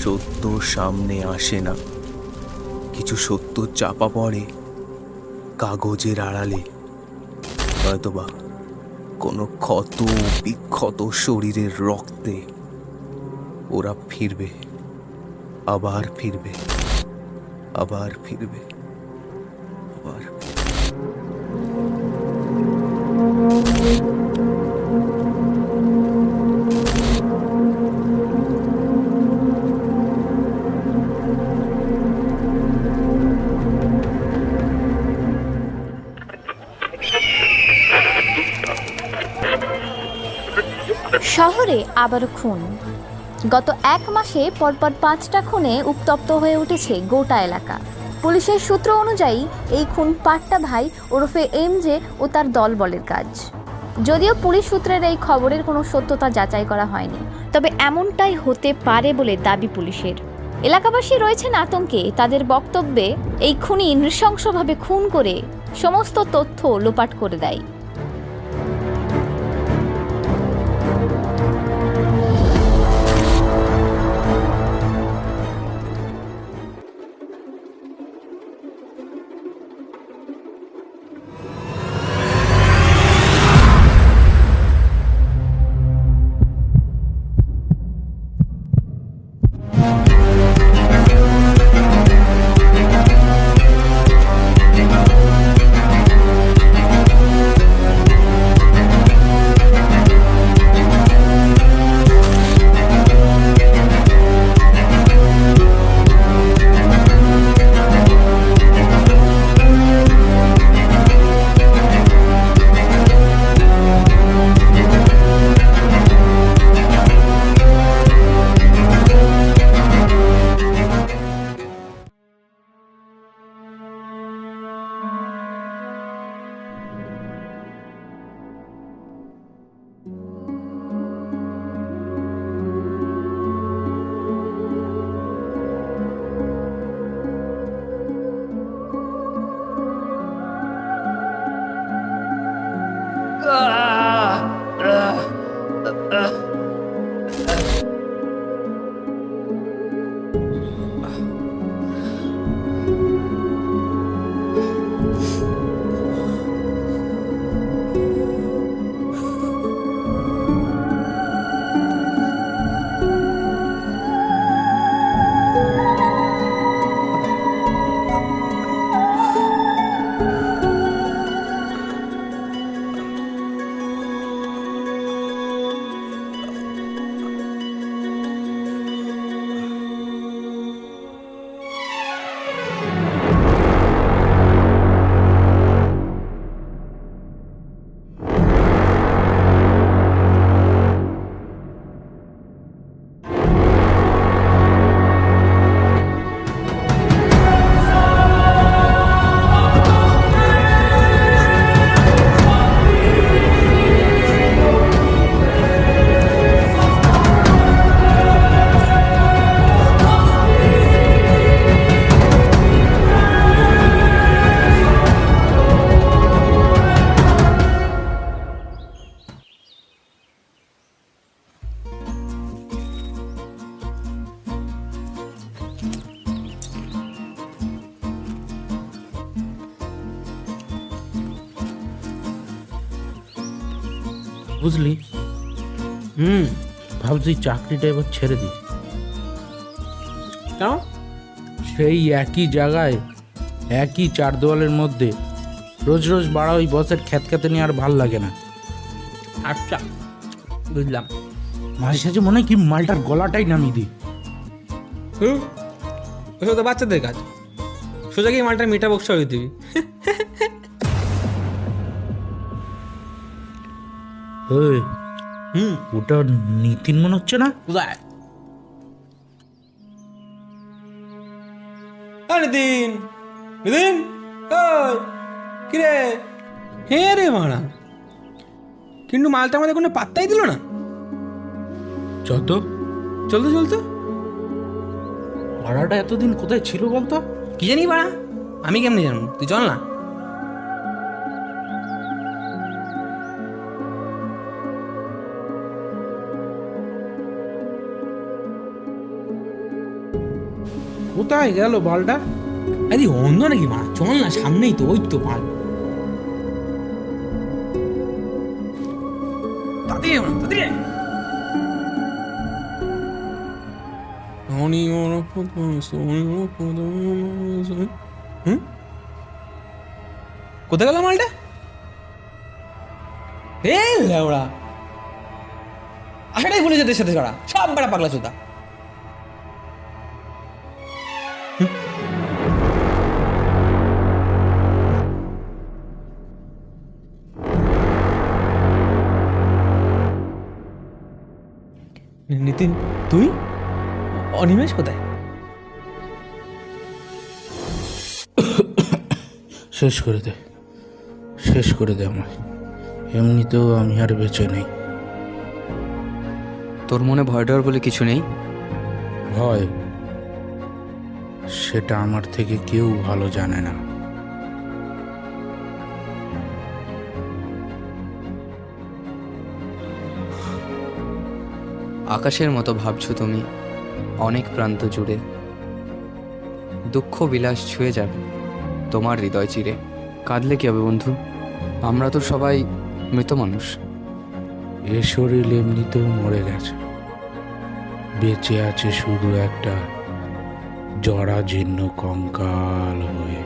সত্য সামনে আসে না, কিছু সত্য চাপা পড়ে কাগজের আড়ালে, নয়তোবা কোনো ক্ষত বিক্ষত শরীরের রক্তে। ওরা ফিরবে, আবার ফিরবে, আবার ফিরবে, আবার শহরে আবারও খুন। গত 1 মাসে পরপর 5টা খুনে উত্তপ্ত হয়ে উঠেছে গোটা এলাকা। পুলিশের সূত্র অনুযায়ী এই খুন পাট্টা ভাই ওরফে এমজে ও তার দলবলের কাজ। যদিও পুলিশ সূত্রের এই খবরের কোনো সত্যতা যাচাই করা হয়নি, তবে এমনটাই হতে পারে বলে দাবি পুলিশের। এলাকাবাসী রয়েছেন আতঙ্কে। তাদের বক্তব্যে এই খুনি নৃশংসভাবে খুন করে সমস্ত তথ্য লোপাট করে দেয়। বুঝলি, ভাবছি চাকরিটা এবার ছেড়ে দিই। কেন? সেই একই জায়গায় একই চার দেওয়ালের মধ্যে রোজ রোজ বাড়া ওই বসের খ্যাতখ্যাতে নিয়ে আর ভাল লাগে না। আচ্ছা, বুঝলাম। মাঝে সাঝে মনে হয় কি মালটার গলাটাই নামিয়ে দিই। ওসব তো বাচ্চাদের কাজ। সোজা গিয়ে মালটার মিঠা বক্স হয়ে দিবি। ওটা নিতিন মনে হচ্ছে না? নিতিন, নিতিন, কিরে? হ্যাঁ রে মারা, কিন্তু মালটা আমাদের কোনো পাত্তাই দিল না। চলতো চলতে চলতে ভাড়াটা এতদিন কোথায় ছিল বলতো? কি জানি বাড়া, আমি কেমনি জানবো? তুই চল না। কোথায় গেল বালটা? আরে অন্ধ নাকি মারা, চল না, সামনেই তো, ওই তো পাল। তাড়াতাড়ি আয়, তাড়াতাড়ি আয়। হুম? কোথায় গেল মালটা? এ লেওড়া, আসাটাই ভুলে যেতে সাথে করা, সব বেড়া পাগলা চোদা। নিতিন, তুই? অনিমেষ কোথায়? শেষ করে দে, শেষ করে দে আমায়। এমনিতেও আমি আর বেঁচে নেই। তোর মনে ভয় ডর বলে কিছু নেই? ভয়, সেটা আমার থেকে কেউ ভালো জানে না। আকাশের মতো ভাবছো তুমি অনেক প্রান্ত জুড়ে, দুঃখ বিলাস ছুঁয়ে যাবে তোমার হৃদয় চিরে। কাঁদলে কি হবে বন্ধু, আমরা তো সবাই মৃত মানুষ। এ শরীর এমনিতেও মরে গেছে, বেঁচে আছে শুধু একটা জরাজীর্ণ কঙ্কাল হয়ে।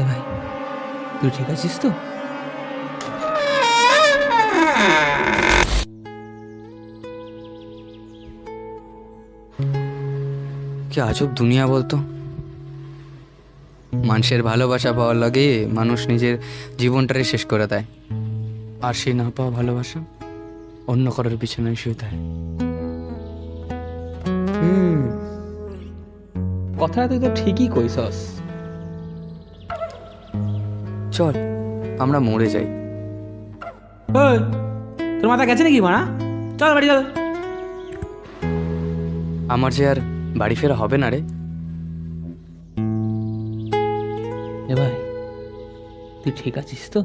এ ভাই, তুই ঠিক আছিস তো? কি আজব দুনিয়া বলতো। মানুষের ভালোবাসা পাওয়ার লাগে মানুষ নিজের জীবনটারে শেষ করে দেয়, আর সেই না পাওয়া ভালোবাসা অন্য কারোর পিছনে শুয়ে দেয়। কথাটা তুই তো ঠিকই কইছস। চল আমরা মরে যাই। ওই, তোর মাথা গেছে নাকি মারা? চল বাড়ি চল। আমার যে আর বাড়ি ফেরা হবে না রে। এ ভাই, তুই ঠিক আছিস তো?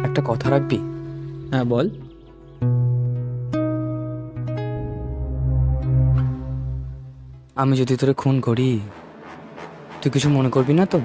একটা কথা রাখবি? হ্যাঁ বল। আমি যদি তোরে খুন করি, তুই কিছু মনে করবি না তো?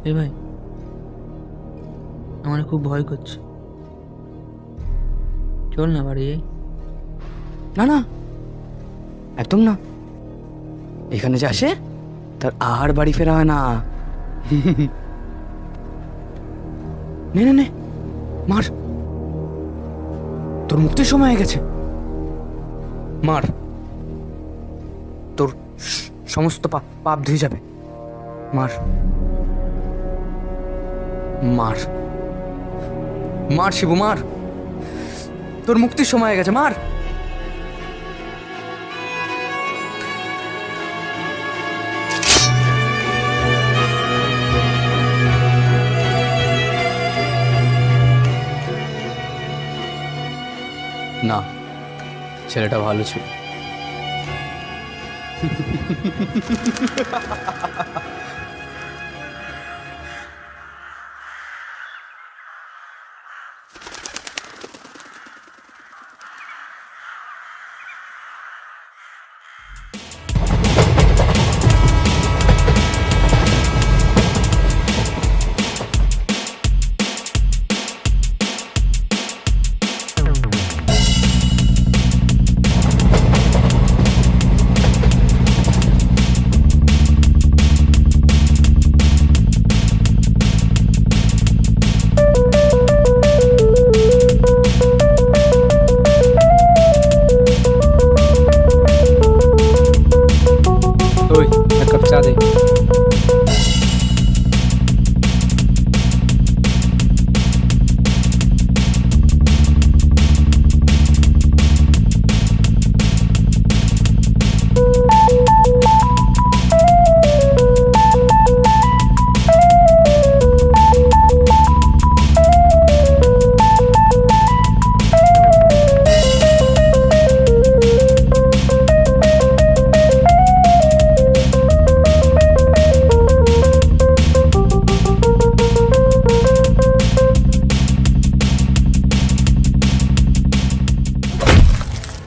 এ ভাই, আমার খুব ভয় করছে, চল না বাড়ি যাই। না না, একদম না। এখানে যে আসে তার আর বাড়ি ফেরা হয় না। নে নে নে, মার, তোর মুক্তির সময় হয়ে গেছে। মার, তোর সমস্ত পাপ ধুয়ে যাবে। মার মার মার শিবু, মার, তোর মুক্তির সময় হয়ে গেছে, মার। না, ছেলেটা ভালো ছিল। ওই এক কাপ চা দে।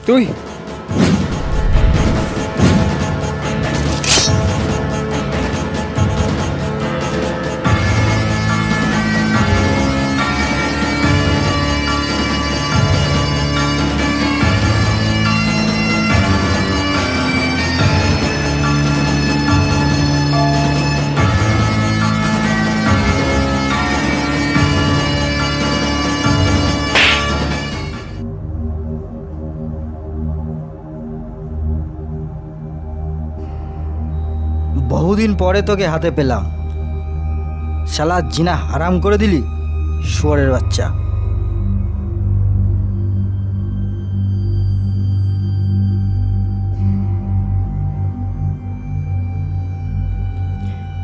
তুই বহুদিন পরে তোকে হাতে পেলাম, শালা জিনা হারাম করে দিলি শুয়োরের বাচ্চা।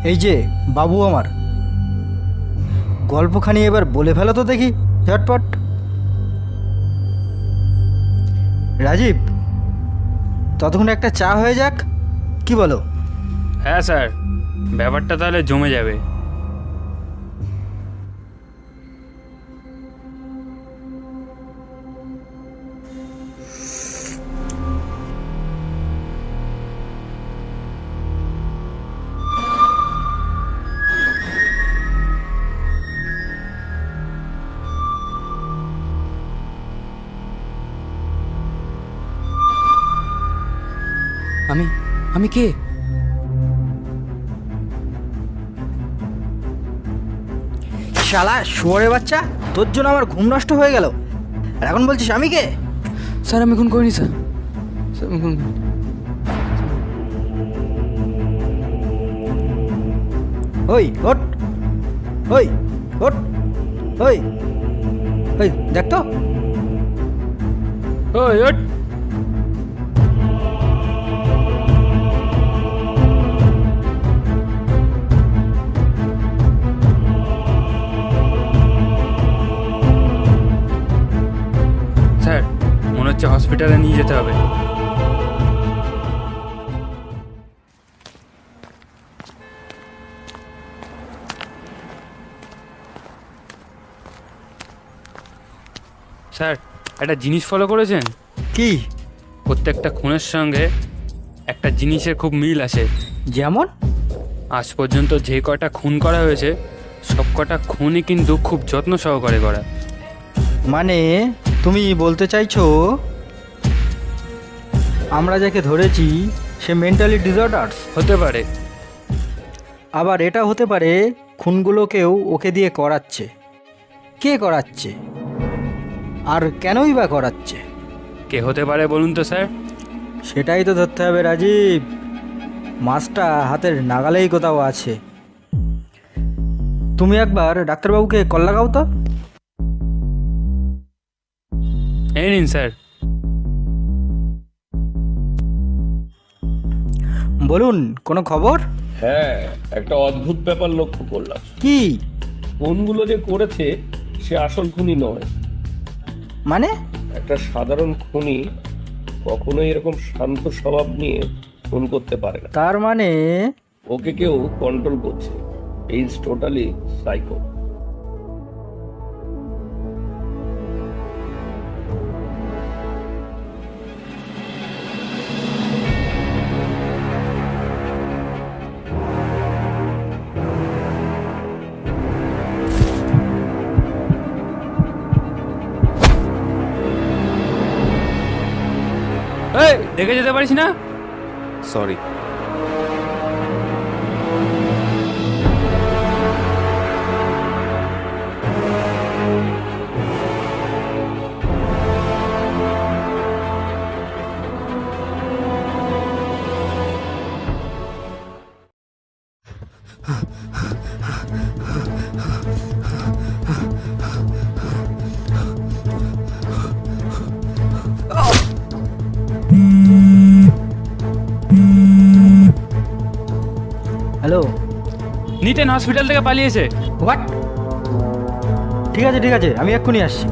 এই যে বাবু আমার, গল্পখানি এবার বলে ফেলো তো দেখি ঝটপট। রাজীব, ততক্ষণ একটা চা হয়ে যাক, কি বলো? হ্যাঁ স্যার, ব্যাপারটা তাহলে জমে যাবে। আমি আমি কে? শালা শুয়োরের বাচ্চা, তোর জন্য আমার ঘুম নষ্ট হয়ে গেল, আর এখন বলছিস আমি কে? স্যার আমি খুন করিনি স্যার, স্যার আমি খুন করিনি। ওই ওট, ওই ওট, ওই ওই দেখ তো। ওই ওঠ। স্যার, মনে হচ্ছে হসপিটালে নিয়ে যেতে হবে। স্যার, একটা জিনিস ফলো করেছেন? কি? প্রত্যেকটা খুনের সঙ্গে একটা জিনিসের খুব মিল আছে। যেমন? আজ পর্যন্ত যে কটা খুন করা হয়েছে সব কটা খুনই কিন্তু খুব যত্ন সহকারে করা। মানে তুমি বলতে চাইছো আমরা যাকে ধরেছি সে মেন্টালি ডিসঅর্ডার্স? হতে পারে। আবার এটা হতে পারে খুনগুলোকেও ওকে দিয়ে করাচ্ছে। কে করাচ্ছে আর কেনই বা করাচ্ছে? কে হতে পারে বলুন তো স্যার? সেটাই তো ধরতে হবে রাজীব। মাছটা হাতের নাগালেই কোথাও আছে। তুমি একবার ডাক্তারবাবুকে কল লাগাও তো। এই নিন স্যার। বলুন, কোনো খবর? হ্যাঁ, একটা অদ্ভুত ব্যাপার লক্ষ্য করলাম। কি? খুনগুলো যে করেছে সে আসল খুনি নয়। মানে? একটা সাধারণ খুনি কখনোই এরকম শান্ত স্বভাব নিয়ে খুন করতে পারে না। তার মানে ওকে কেউ কন্ট্রোল করছে। Is totally psycho. এই দেখে যেতে পারিস না? সরি। হ্যালো? নিতেন হসপিটাল থেকে পালিয়েছে। হোয়াট? ঠিক আছে ঠিক আছে, আমি এক্ষুনি আসছি।